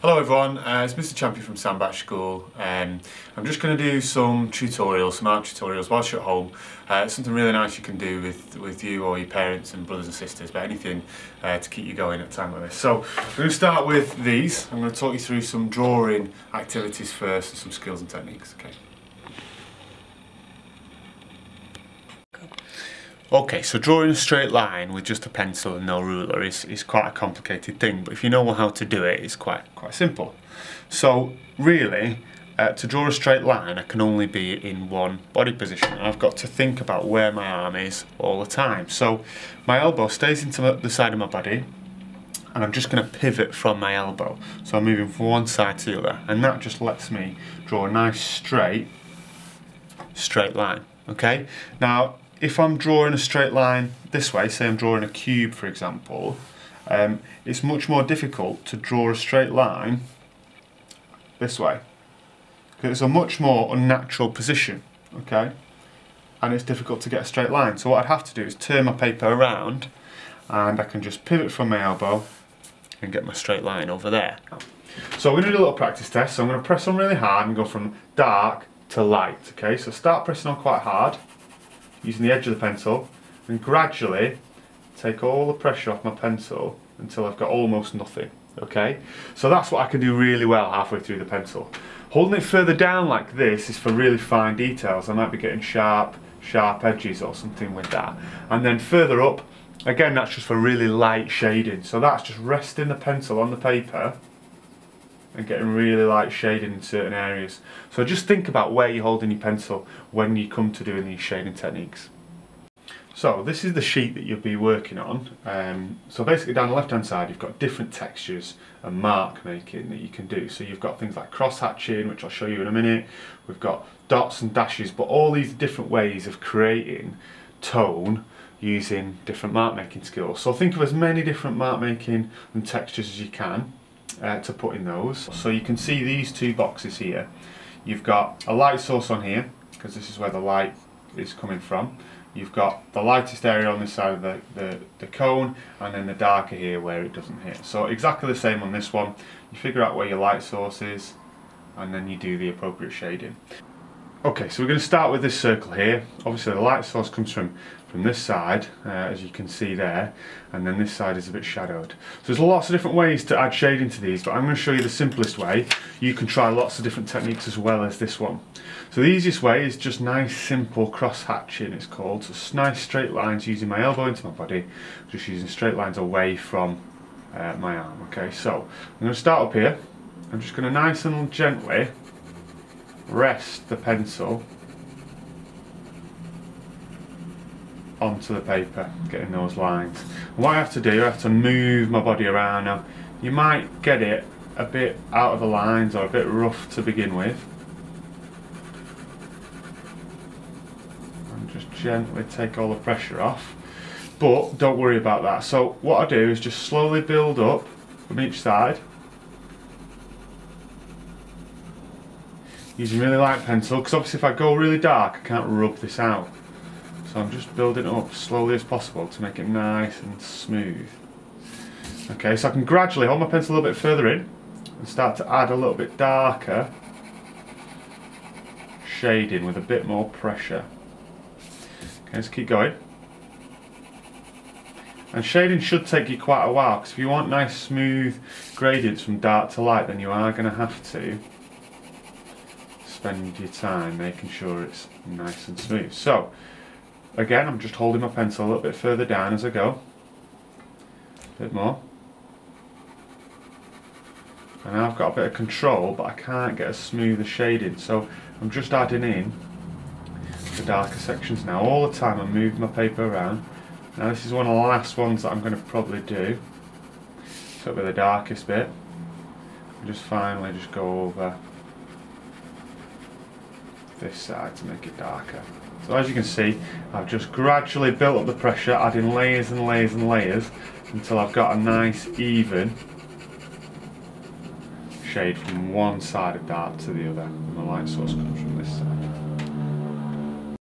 Hello everyone, it's Mr. Champion from Sandbach School. I'm just going to do some tutorials, some art tutorials whilst you're at home. Something really nice you can do with you or your parents and brothers and sisters, but anything to keep you going at a time like this. So we're going to start with these. I'm going to talk you through some drawing activities first and some skills and techniques. Okay, so drawing a straight line with just a pencil and no ruler is quite a complicated thing, but if you know how to do it, it's quite simple. So really, to draw a straight line, I can only be in one body position. I've got to think about where my arm is all the time. So my elbow stays into the side of my body, and I'm just going to pivot from my elbow. So I'm moving from one side to the other, and that just lets me draw a nice straight line. Okay, now if I'm drawing a straight line this way, say I'm drawing a cube for example, it's much more difficult to draw a straight line this way, because it's a much more unnatural position, okay, and it's difficult to get a straight line. So what I'd have to do is turn my paper around, and I can just pivot from my elbow and get my straight line over there. So we're going to do a little practice test. So I'm going to press on really hard and go from dark to light, okay, so start pressing on quite hard using the edge of the pencil, and gradually take all the pressure off my pencil until I've got almost nothing, okay? So that's what I can do really well halfway through the pencil. Holding it further down like this is for really fine details. I might be getting sharp edges or something with that. And then further up, again, that's just for really light shading. So that's just resting the pencil on the paper and getting really light shading in certain areas. So just think about where you're holding your pencil when you come to doing these shading techniques. So this is the sheet that you'll be working on. So basically down the left hand side you've got different textures and mark making that you can do. So you've got things like cross hatching, which I'll show you in a minute. We've got dots and dashes, but all these different ways of creating tone using different mark making skills. So think of as many different mark making and textures as you can to put in those. So you can see these two boxes here. You've got a light source on here, because this is where the light is coming from. You've got the lightest area on this side of the cone, and then the darker here where it doesn't hit. So exactly the same on this one. You figure out where your light source is, and then you do the appropriate shading. Okay, so we're going to start with this circle here. Obviously the light source comes from this side, as you can see there, and then this side is a bit shadowed. So there's lots of different ways to add shading to these, but I'm going to show you the simplest way. You can try lots of different techniques as well as this one. So the easiest way is just nice simple cross hatching, it's called. So nice straight lines using my elbow into my body, just using straight lines away from my arm. Okay, so I'm going to start up here. I'm just going to nice and gently rest the pencil onto the paper, getting those lines. And what I have to do, I have to move my body around. Now, you might get it a bit out of the lines or a bit rough to begin with. And just gently take all the pressure off. But don't worry about that. So what I do is just slowly build up from each side, using really light pencil, because obviously if I go really dark I can't rub this out. So I'm just building it up as slowly as possible to make it nice and smooth. Okay, so I can gradually hold my pencil a little bit further in and start to add a little bit darker shading with a bit more pressure. Okay, let's keep going. And shading should take you quite a while, because if you want nice smooth gradients from dark to light, then you are going to have to spend your time making sure it's nice and smooth. So again, I'm just holding my pencil a little bit further down as I go, a bit more, and now I've got a bit of control, but I can't get a smoother shading, so I'm just adding in the darker sections now. All the time I'm moving my paper around. Now this is one of the last ones that I'm going to probably do, so it'll be the darkest bit, and just finally just go over this side to make it darker. So as you can see, I've just gradually built up the pressure, adding layers and layers and layers until I've got a nice even shade from one side of dark to the other, and the light source comes from this side.